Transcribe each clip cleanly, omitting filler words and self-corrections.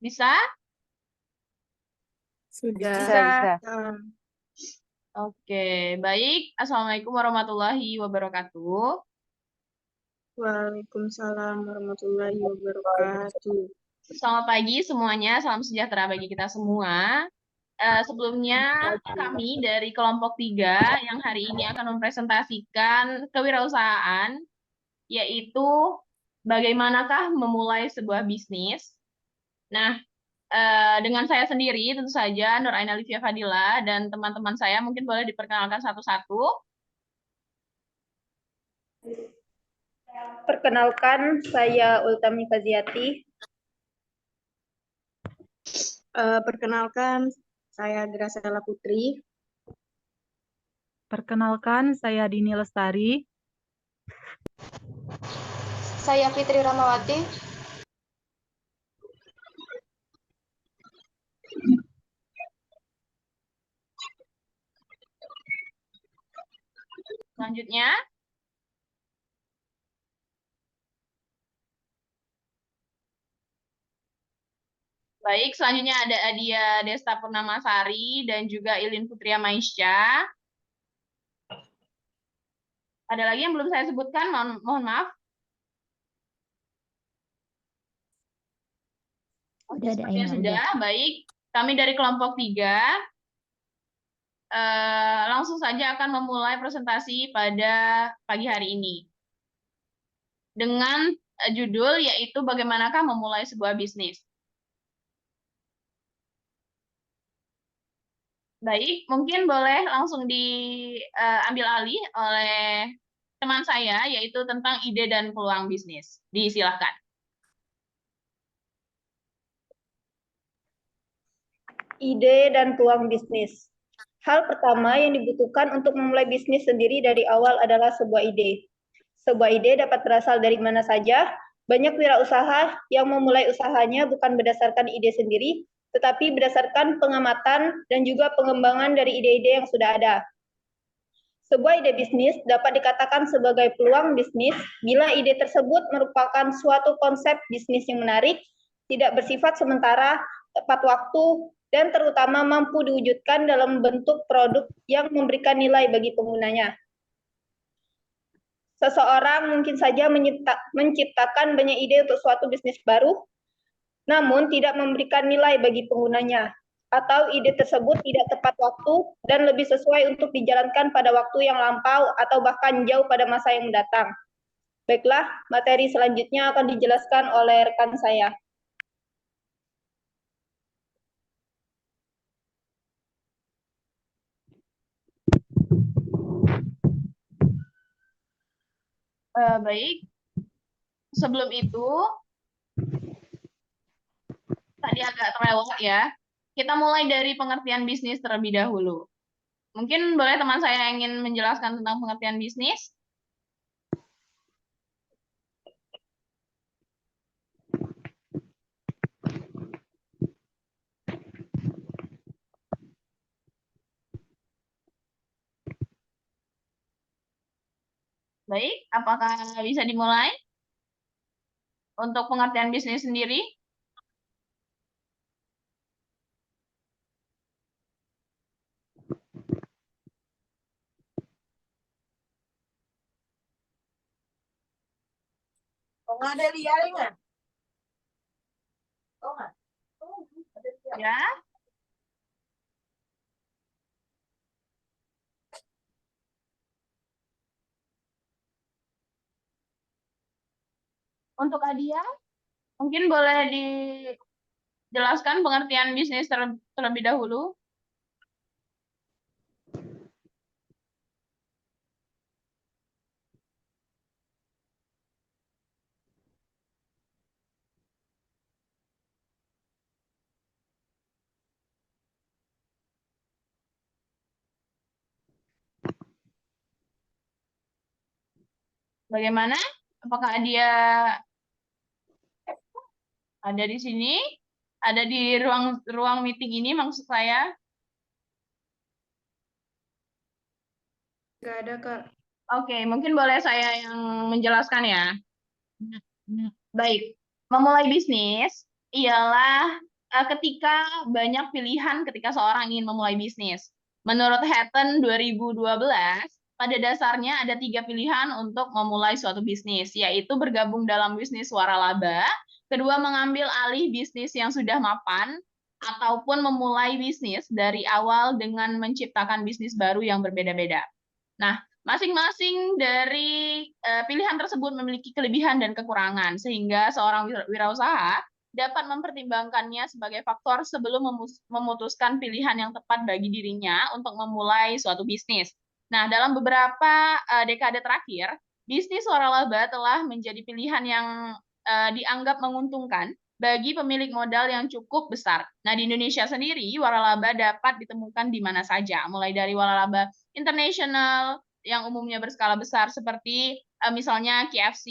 Bisa? Sudah. Bisa. Oke, baik. Assalamualaikum warahmatullahi wabarakatuh. Waalaikumsalam warahmatullahi wabarakatuh. Selamat pagi semuanya, salam sejahtera bagi kita semua. Sebelumnya kami dari kelompok 3 yang hari ini akan mempresentasikan kewirausahaan, yaitu bagaimanakah memulai sebuah bisnis. Nah, dengan saya sendiri tentu saja Nur Aina Livia Fadila dan teman-teman saya mungkin boleh diperkenalkan satu-satu. Perkenalkan, saya Ultami Faziati. Perkenalkan, saya Gracella Putri. Perkenalkan, saya Dini Lestari. Saya Fitri Ramawati. Selanjutnya, baik, selanjutnya ada Adia Desta Purnamasari dan juga Ilin Putria Maisha. Ada lagi yang belum saya sebutkan, mohon maaf. Oke, sepertinya sudah. Baik, kami dari kelompok 3 langsung saja akan memulai presentasi pada pagi hari ini. Dengan judul yaitu bagaimanakah memulai sebuah bisnis. Baik, mungkin boleh langsung diambil alih oleh teman saya, yaitu tentang ide dan peluang bisnis. Disilahkan. Ide dan peluang bisnis. Hal pertama yang dibutuhkan untuk memulai bisnis sendiri dari awal adalah sebuah ide. Sebuah ide dapat berasal dari mana saja. Banyak wirausaha yang memulai usahanya bukan berdasarkan ide sendiri, tetapi berdasarkan pengamatan dan juga pengembangan dari ide-ide yang sudah ada. Sebuah ide bisnis dapat dikatakan sebagai peluang bisnis bila ide tersebut merupakan suatu konsep bisnis yang menarik, tidak bersifat sementara, tepat waktu, dan terutama mampu diwujudkan dalam bentuk produk yang memberikan nilai bagi penggunanya. Seseorang mungkin saja menciptakan banyak ide untuk suatu bisnis baru, namun tidak memberikan nilai bagi penggunanya, atau ide tersebut tidak tepat waktu dan lebih sesuai untuk dijalankan pada waktu yang lampau atau bahkan jauh pada masa yang mendatang. Baiklah, materi selanjutnya akan dijelaskan oleh rekan saya. Baik, sebelum itu, tadi agak terlewat ya, kita mulai dari pengertian bisnis terlebih dahulu. Mungkin boleh teman saya yang ingin menjelaskan tentang pengertian bisnis? Baik, apakah bisa dimulai untuk pengertian bisnis sendiri? Oh, nggak ada liar nggak? Oh, nggak. Ya. Untuk Adia, mungkin boleh dijelaskan pengertian bisnis terlebih dahulu. Bagaimana? Apakah Adia ada di sini? Ada di ruang meeting ini maksud saya? Nggak ada, Kak. Oke, mungkin boleh saya yang menjelaskan ya. Baik, memulai bisnis ialah ketika banyak pilihan ketika seorang ingin memulai bisnis. Menurut Hatton 2012, pada dasarnya ada 3 pilihan untuk memulai suatu bisnis, yaitu bergabung dalam bisnis waralaba, kedua mengambil alih bisnis yang sudah mapan, ataupun memulai bisnis dari awal dengan menciptakan bisnis baru yang berbeda-beda. Nah, masing-masing dari pilihan tersebut memiliki kelebihan dan kekurangan, sehingga seorang wirausaha dapat mempertimbangkannya sebagai faktor sebelum memutuskan pilihan yang tepat bagi dirinya untuk memulai suatu bisnis. Nah, dalam beberapa dekade terakhir, bisnis waralaba telah menjadi pilihan yang dianggap menguntungkan bagi pemilik modal yang cukup besar. Nah, di Indonesia sendiri, waralaba dapat ditemukan di mana saja, mulai dari waralaba internasional yang umumnya berskala besar seperti misalnya KFC,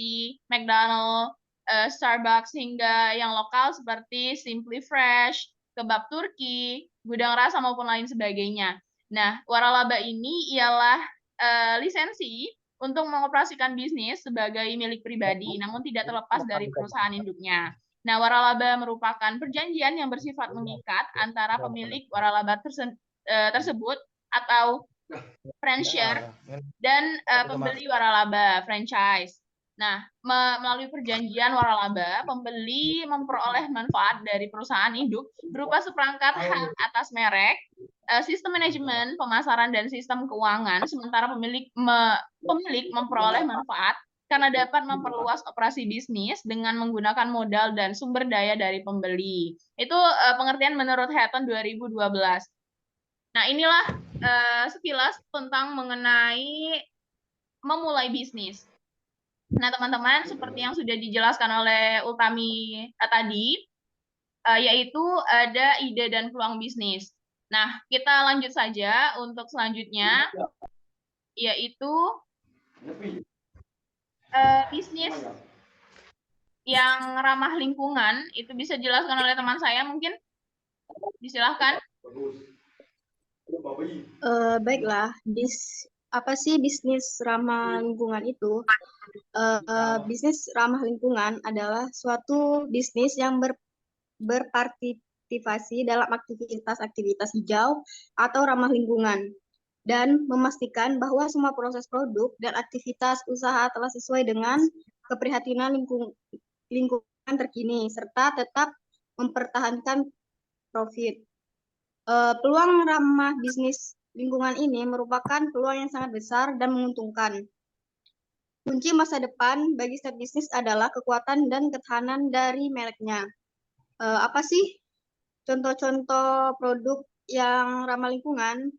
McDonald, Starbucks, hingga yang lokal seperti Simply Fresh, Kebab Turki, Gudang Rasa, maupun lain sebagainya. Nah, waralaba ini ialah lisensi untuk mengoperasikan bisnis sebagai milik pribadi, namun tidak terlepas dari perusahaan induknya. Nah, waralaba merupakan perjanjian yang bersifat mengikat antara pemilik waralaba tersebut atau franchise dan pembeli waralaba franchise. Nah, melalui perjanjian waralaba, pembeli memperoleh manfaat dari perusahaan induk berupa seperangkat hak atas merek, sistem manajemen, pemasaran, dan sistem keuangan, sementara pemilik memperoleh manfaat karena dapat memperluas operasi bisnis dengan menggunakan modal dan sumber daya dari pembeli. Itu pengertian menurut Hatton 2012. Nah, inilah sekilas tentang mengenai memulai bisnis. Nah, teman-teman, seperti yang sudah dijelaskan oleh Utami tadi, yaitu ada ide dan peluang bisnis. Nah, kita lanjut saja untuk selanjutnya, yaitu bisnis yang ramah lingkungan. Itu bisa dijelaskan oleh teman saya, mungkin disilahkan. Baiklah, apa sih bisnis ramah lingkungan itu? Bisnis ramah lingkungan adalah suatu bisnis yang berpartisipasi dalam aktivitas-aktivitas hijau atau ramah lingkungan dan memastikan bahwa semua proses produk dan aktivitas usaha telah sesuai dengan keprihatinan lingkungan terkini serta tetap mempertahankan profit. Peluang ramah bisnis lingkungan ini merupakan peluang yang sangat besar dan menguntungkan. Kunci masa depan bagi setiap bisnis adalah kekuatan dan ketahanan dari mereknya. Apa sih contoh-contoh produk yang ramah lingkungan?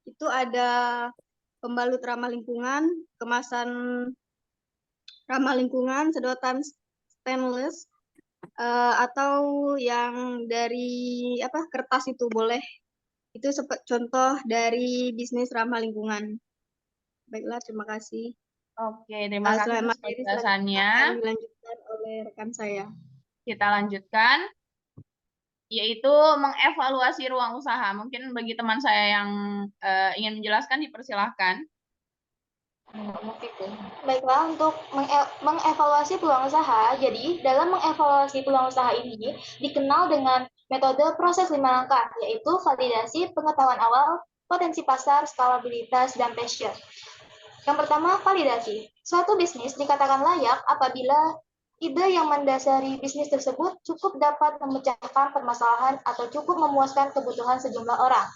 Itu ada pembalut ramah lingkungan, kemasan ramah lingkungan, sedotan stainless, atau yang dari kertas itu boleh. Itu contoh dari bisnis ramah lingkungan. Baiklah, terima kasih. Oke, terima kasih atas penjelasannya. Dilanjutkan oleh rekan saya. Kita lanjutkan, yaitu mengevaluasi ruang usaha. Mungkin bagi teman saya yang ingin menjelaskan, dipersilahkan. Baiklah, untuk mengevaluasi peluang usaha, jadi dalam mengevaluasi peluang usaha ini dikenal dengan metode proses 5 langkah, yaitu validasi, pengetahuan awal, potensi pasar, skalabilitas, dan passion. Yang pertama, validasi. Suatu bisnis dikatakan layak apabila ide yang mendasari bisnis tersebut cukup dapat memecahkan permasalahan atau cukup memuaskan kebutuhan sejumlah orang.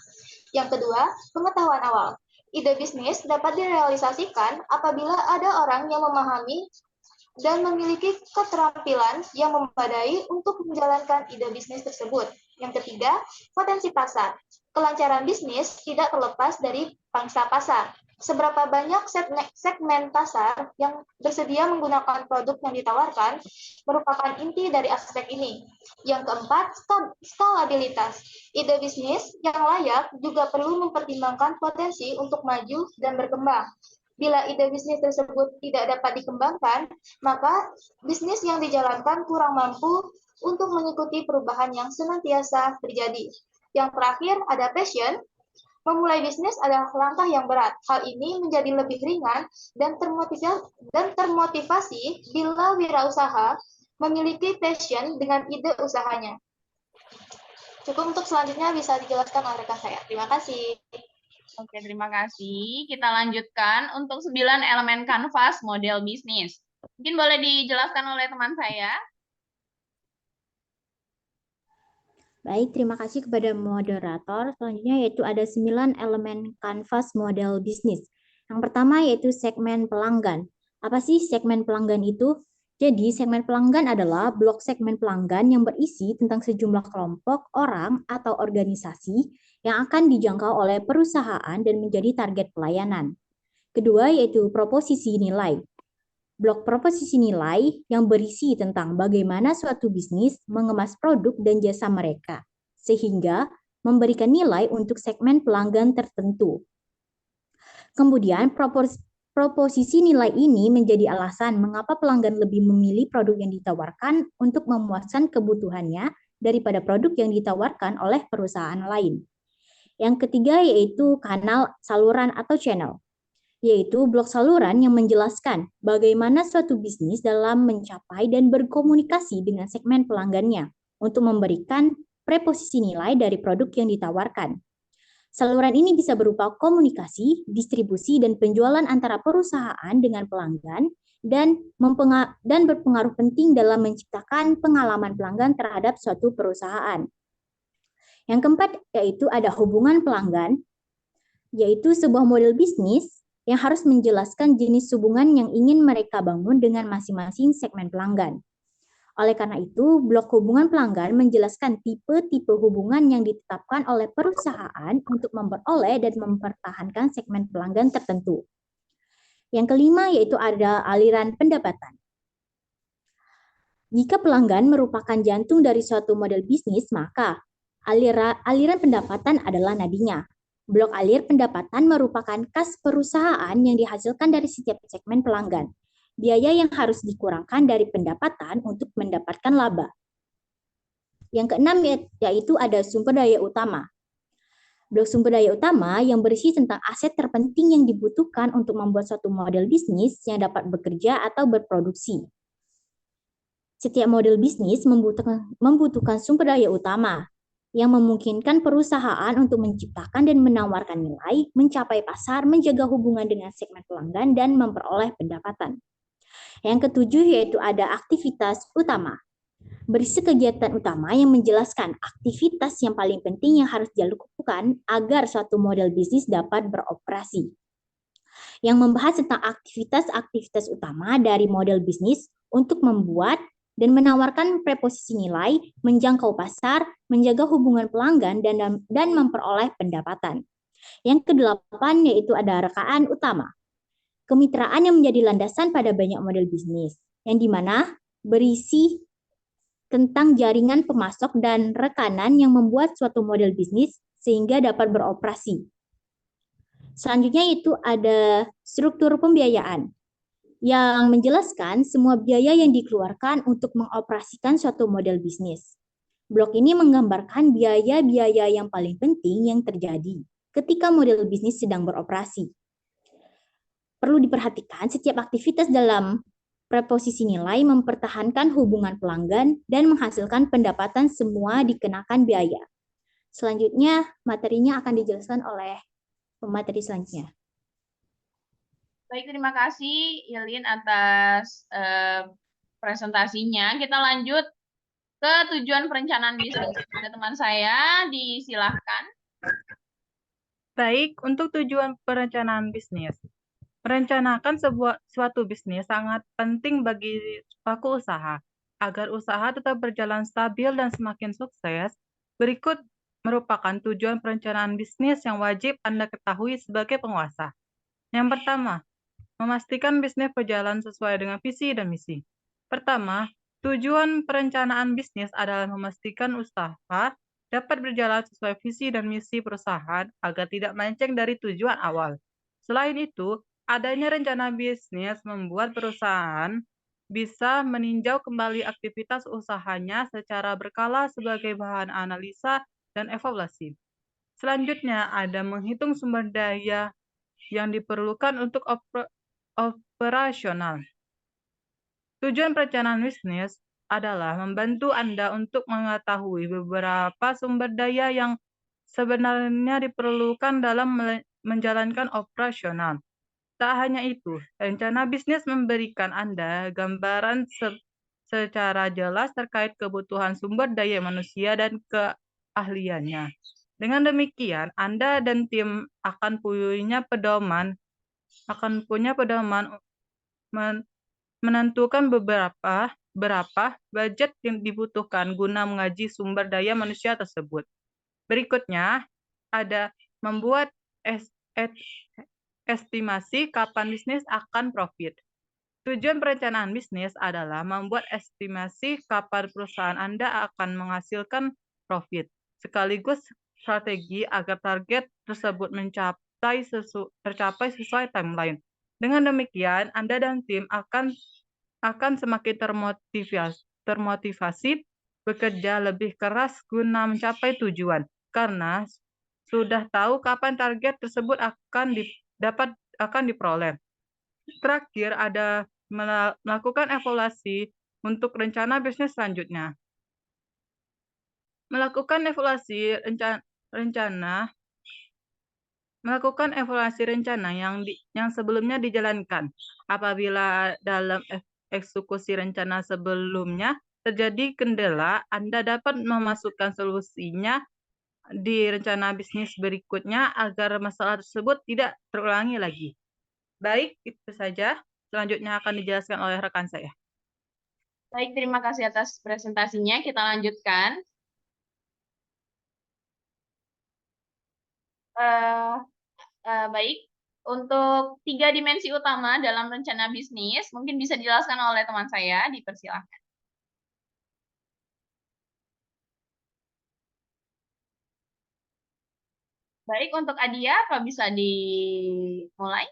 Yang kedua, pengetahuan awal. Ide bisnis dapat direalisasikan apabila ada orang yang memahami dan memiliki keterampilan yang memadai untuk menjalankan ide bisnis tersebut. Yang ketiga, potensi pasar. Kelancaran bisnis tidak terlepas dari pangsa pasar. Seberapa banyak segmen pasar yang bersedia menggunakan produk yang ditawarkan merupakan inti dari aspek ini. Yang keempat, skalabilitas. Ide bisnis yang layak juga perlu mempertimbangkan potensi untuk maju dan berkembang. Bila ide bisnis tersebut tidak dapat dikembangkan, maka bisnis yang dijalankan kurang mampu untuk mengikuti perubahan yang senantiasa terjadi. Yang terakhir, ada passion. Memulai bisnis adalah langkah yang berat. Hal ini menjadi lebih ringan dan termotivasi bila wirausaha memiliki passion dengan ide usahanya. Cukup untuk selanjutnya bisa dijelaskan oleh rekan saya. Terima kasih. Oke, terima kasih. Kita lanjutkan untuk 9 elemen kanvas model bisnis. Mungkin boleh dijelaskan oleh teman saya. Baik, terima kasih kepada moderator. Selanjutnya yaitu ada 9 elemen kanvas model bisnis. Yang pertama yaitu segmen pelanggan. Apa sih segmen pelanggan itu? Jadi, segmen pelanggan adalah blok segmen pelanggan yang berisi tentang sejumlah kelompok, orang, atau organisasi yang akan dijangkau oleh perusahaan dan menjadi target pelayanan. Kedua yaitu proposisi nilai. Blok proposisi nilai yang berisi tentang bagaimana suatu bisnis mengemas produk dan jasa mereka, sehingga memberikan nilai untuk segmen pelanggan tertentu. Kemudian, proposisi nilai ini menjadi alasan mengapa pelanggan lebih memilih produk yang ditawarkan untuk memuaskan kebutuhannya daripada produk yang ditawarkan oleh perusahaan lain. Yang ketiga yaitu kanal, saluran, atau channel, yaitu blok saluran yang menjelaskan bagaimana suatu bisnis dalam mencapai dan berkomunikasi dengan segmen pelanggannya untuk memberikan preposisi nilai dari produk yang ditawarkan. Saluran ini bisa berupa komunikasi, distribusi, dan penjualan antara perusahaan dengan pelanggan dan berpengaruh penting dalam menciptakan pengalaman pelanggan terhadap suatu perusahaan. Yang keempat yaitu ada hubungan pelanggan, yaitu sebuah model bisnis yang harus menjelaskan jenis hubungan yang ingin mereka bangun dengan masing-masing segmen pelanggan. Oleh karena itu, blok hubungan pelanggan menjelaskan tipe-tipe hubungan yang ditetapkan oleh perusahaan untuk memperoleh dan mempertahankan segmen pelanggan tertentu. Yang kelima yaitu ada aliran pendapatan. Jika pelanggan merupakan jantung dari suatu model bisnis, maka aliran pendapatan adalah nadinya. Blok alir pendapatan merupakan kas perusahaan yang dihasilkan dari setiap segmen pelanggan. Biaya yang harus dikurangkan dari pendapatan untuk mendapatkan laba. Yang keenam yaitu ada sumber daya utama. Blok sumber daya utama yang berisi tentang aset terpenting yang dibutuhkan untuk membuat suatu model bisnis yang dapat bekerja atau berproduksi. Setiap model bisnis membutuhkan sumber daya utama yang memungkinkan perusahaan untuk menciptakan dan menawarkan nilai, mencapai pasar, menjaga hubungan dengan segmen pelanggan, dan memperoleh pendapatan. Yang ketujuh yaitu ada aktivitas utama. Berisi kegiatan utama yang menjelaskan aktivitas yang paling penting yang harus dilakukan agar suatu model bisnis dapat beroperasi. Yang membahas tentang aktivitas-aktivitas utama dari model bisnis untuk membuat dan menawarkan preposisi nilai, menjangkau pasar, menjaga hubungan pelanggan, dan memperoleh pendapatan. Yang kedelapan yaitu ada rekaan utama. Kemitraan yang menjadi landasan pada banyak model bisnis, yang dimana berisi tentang jaringan pemasok dan rekanan yang membuat suatu model bisnis sehingga dapat beroperasi. Selanjutnya itu ada struktur pembiayaan yang menjelaskan semua biaya yang dikeluarkan untuk mengoperasikan suatu model bisnis. Blok ini menggambarkan biaya-biaya yang paling penting yang terjadi ketika model bisnis sedang beroperasi. Perlu diperhatikan setiap aktivitas dalam preposisi nilai mempertahankan hubungan pelanggan dan menghasilkan pendapatan semua dikenakan biaya. Selanjutnya, materinya akan dijelaskan oleh pemateri selanjutnya. Baik, terima kasih Yelin atas presentasinya. Kita lanjut ke tujuan perencanaan bisnis. Ada teman saya, disilahkan. Baik, untuk tujuan perencanaan bisnis. Merencanakan suatu bisnis sangat penting bagi pelaku usaha. Agar usaha tetap berjalan stabil dan semakin sukses, berikut merupakan tujuan perencanaan bisnis yang wajib Anda ketahui sebagai penguasa. Yang pertama, memastikan bisnis berjalan sesuai dengan visi dan misi. Pertama, tujuan perencanaan bisnis adalah memastikan usaha dapat berjalan sesuai visi dan misi perusahaan agar tidak melenceng dari tujuan awal. Selain itu, adanya rencana bisnis membuat perusahaan bisa meninjau kembali aktivitas usahanya secara berkala sebagai bahan analisa dan evaluasi. Selanjutnya, ada menghitung sumber daya yang diperlukan untuk operasional. Tujuan perencanaan bisnis adalah membantu Anda untuk mengetahui beberapa sumber daya yang sebenarnya diperlukan dalam menjalankan operasional. Tak hanya itu, rencana bisnis memberikan Anda gambaran secara jelas terkait kebutuhan sumber daya manusia dan keahliannya. Dengan demikian, Anda dan tim akan punya pedoman menentukan berapa budget yang dibutuhkan guna mengaji sumber daya manusia tersebut. Berikutnya, ada membuat estimasi kapan bisnis akan profit. Tujuan perencanaan bisnis adalah membuat estimasi kapan perusahaan Anda akan menghasilkan profit, sekaligus strategi agar target tersebut tercapai sesuai timeline. Dengan demikian, Anda dan tim akan semakin termotivasi bekerja lebih keras guna mencapai tujuan, karena sudah tahu kapan target tersebut akan diperoleh. Terakhir, ada melakukan evaluasi untuk rencana bisnis selanjutnya. Melakukan evaluasi rencana yang sebelumnya dijalankan. Apabila dalam eksekusi rencana sebelumnya terjadi kendala, Anda dapat memasukkan solusinya di rencana bisnis berikutnya agar masalah tersebut tidak terulangi lagi. Baik, itu saja. Selanjutnya akan dijelaskan oleh rekan saya. Baik, terima kasih atas presentasinya. Kita lanjutkan. Baik, untuk 3 dimensi utama dalam rencana bisnis, mungkin bisa dijelaskan oleh teman saya, dipersilahkan. Baik, untuk Adia, apa bisa dimulai?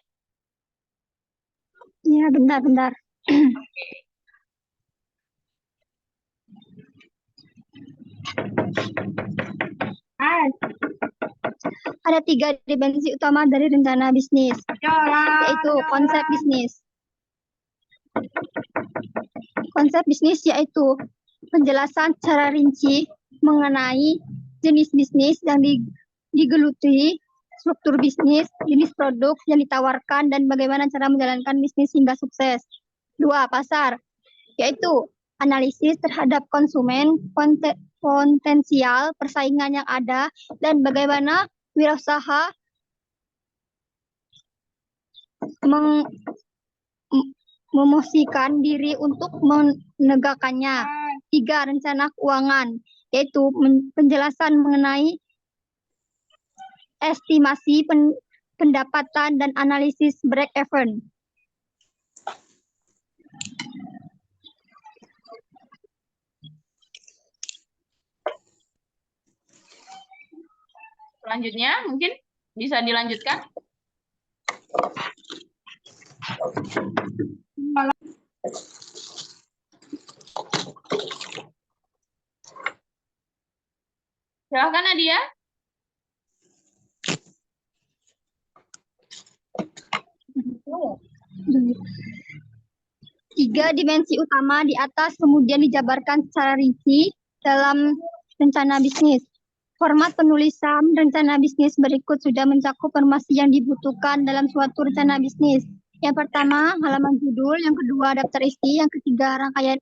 Ya, bentar. Oke. Ada 3 dimensi utama dari rencana bisnis, yaitu konsep bisnis. Konsep bisnis yaitu penjelasan secara rinci mengenai jenis bisnis yang digeluti, struktur bisnis, jenis produk yang ditawarkan, dan bagaimana cara menjalankan bisnis hingga sukses. 2. Pasar, yaitu analisis terhadap konsumen, potensial persaingan yang ada, dan bagaimana wirausaha memosisikan diri untuk menegakkannya. 3. Rencana keuangan, yaitu penjelasan mengenai estimasi pendapatan dan analisis break-even. Selanjutnya, mungkin bisa dilanjutkan. Silakan, Nadia. Tiga dimensi utama di atas kemudian dijabarkan secara rinci dalam rencana bisnis. Format penulisan rencana bisnis berikut sudah mencakup informasi yang dibutuhkan dalam suatu rencana bisnis. Yang pertama, halaman judul. Yang kedua, daftar isi. Yang ketiga, rangkaian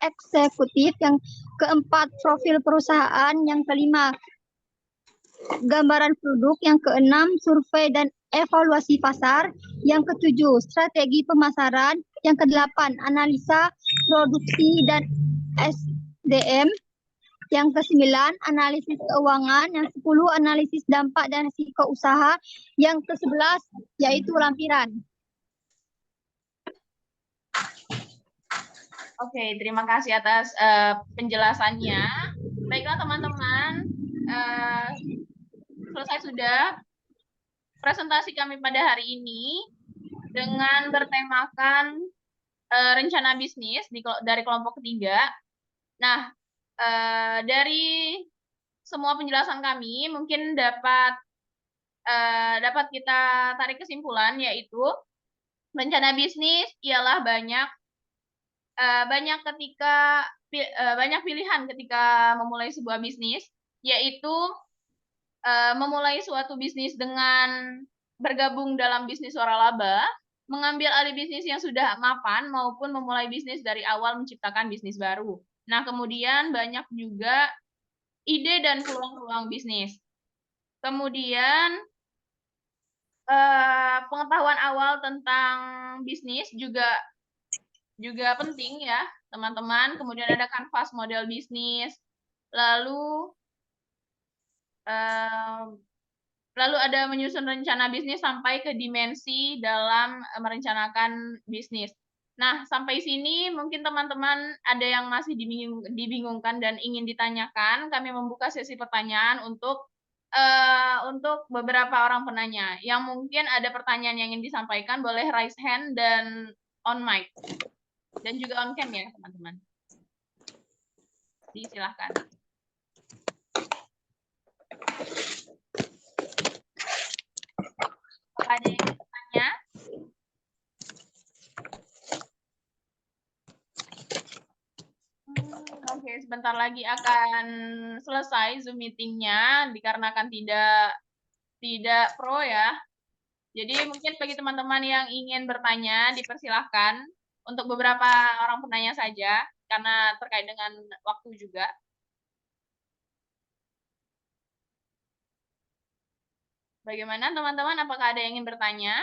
eksekutif. Yang keempat, profil perusahaan. Yang kelima, gambaran produk. Yang keenam, survei dan evaluasi pasar. Yang ketujuh, strategi pemasaran. Yang kedelapan, analisa produksi dan SDM. Yang ke-9, analisis keuangan. Yang 10, analisis dampak dan risiko usaha. Yang ke-11, yaitu lampiran. Oke, terima kasih atas penjelasannya. Baiklah teman-teman, selesai sudah presentasi kami pada hari ini dengan bertemakan rencana bisnis dari kelompok ketiga. Nah, dari semua penjelasan kami mungkin dapat kita tarik kesimpulan, yaitu rencana bisnis ialah banyak banyak pilihan ketika memulai sebuah bisnis, yaitu memulai suatu bisnis dengan bergabung dalam bisnis waralaba, mengambil alih bisnis yang sudah mapan, maupun memulai bisnis dari awal menciptakan bisnis baru. Nah, kemudian banyak juga ide dan peluang-peluang bisnis. Kemudian pengetahuan awal tentang bisnis juga penting ya, teman-teman. Kemudian ada kanvas model bisnis, lalu ada menyusun rencana bisnis sampai ke dimensi dalam merencanakan bisnis. Nah, sampai sini mungkin teman-teman ada yang masih dibingungkan dan ingin ditanyakan. Kami membuka sesi pertanyaan untuk beberapa orang penanya. Yang mungkin ada pertanyaan yang ingin disampaikan, boleh raise hand dan on mic. Dan juga on cam ya, teman-teman. Disilahkan. Ada yang bertanya? Oke, sebentar lagi akan selesai Zoom meeting-nya dikarenakan tidak pro ya. Jadi mungkin bagi teman-teman yang ingin bertanya dipersilahkan untuk beberapa orang penanya saja karena terkait dengan waktu juga. Bagaimana teman-teman? Apakah ada yang ingin bertanya?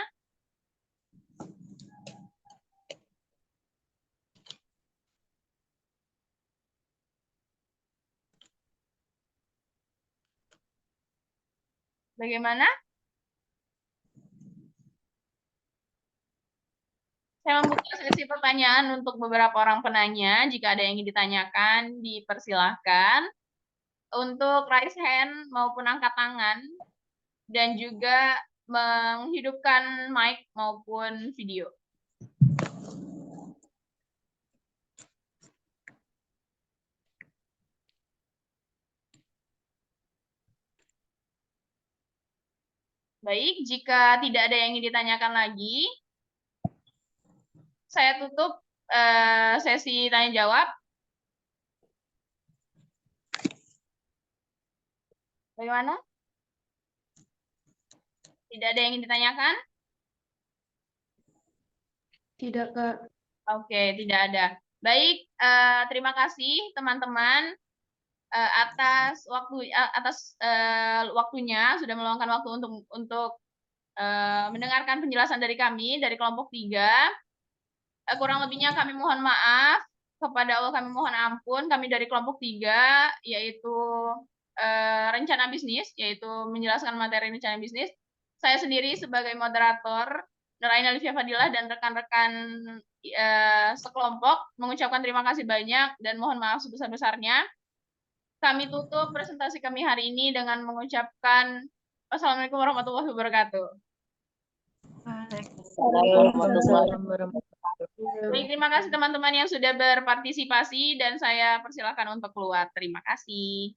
Bagaimana? Saya membuka sesi pertanyaan untuk beberapa orang penanya. Jika ada yang ingin ditanyakan, dipersilahkan untuk raise hand maupun angkat tangan, dan juga menghidupkan mic maupun video. Baik, jika tidak ada yang ingin ditanyakan lagi, saya tutup sesi tanya-jawab. Bagaimana? Tidak ada yang ingin ditanyakan? Tidak, Kak. Oke, tidak ada. Baik, terima kasih teman-teman atas waktunya, sudah meluangkan waktu untuk mendengarkan penjelasan dari kami dari kelompok 3. Kurang lebihnya kami mohon maaf, kepada Allah kami mohon ampun. Kami dari kelompok 3, yaitu rencana bisnis, yaitu menjelaskan materi rencana bisnis. Saya sendiri sebagai moderator, Nuraina Livia Fadilah, dan rekan-rekan sekelompok mengucapkan terima kasih banyak dan mohon maaf sebesar-besarnya. Kami tutup presentasi kami hari ini dengan mengucapkan Wassalamualaikum warahmatullahi wabarakatuh. Baik, terima kasih teman-teman yang sudah berpartisipasi dan saya persilahkan untuk keluar. Terima kasih.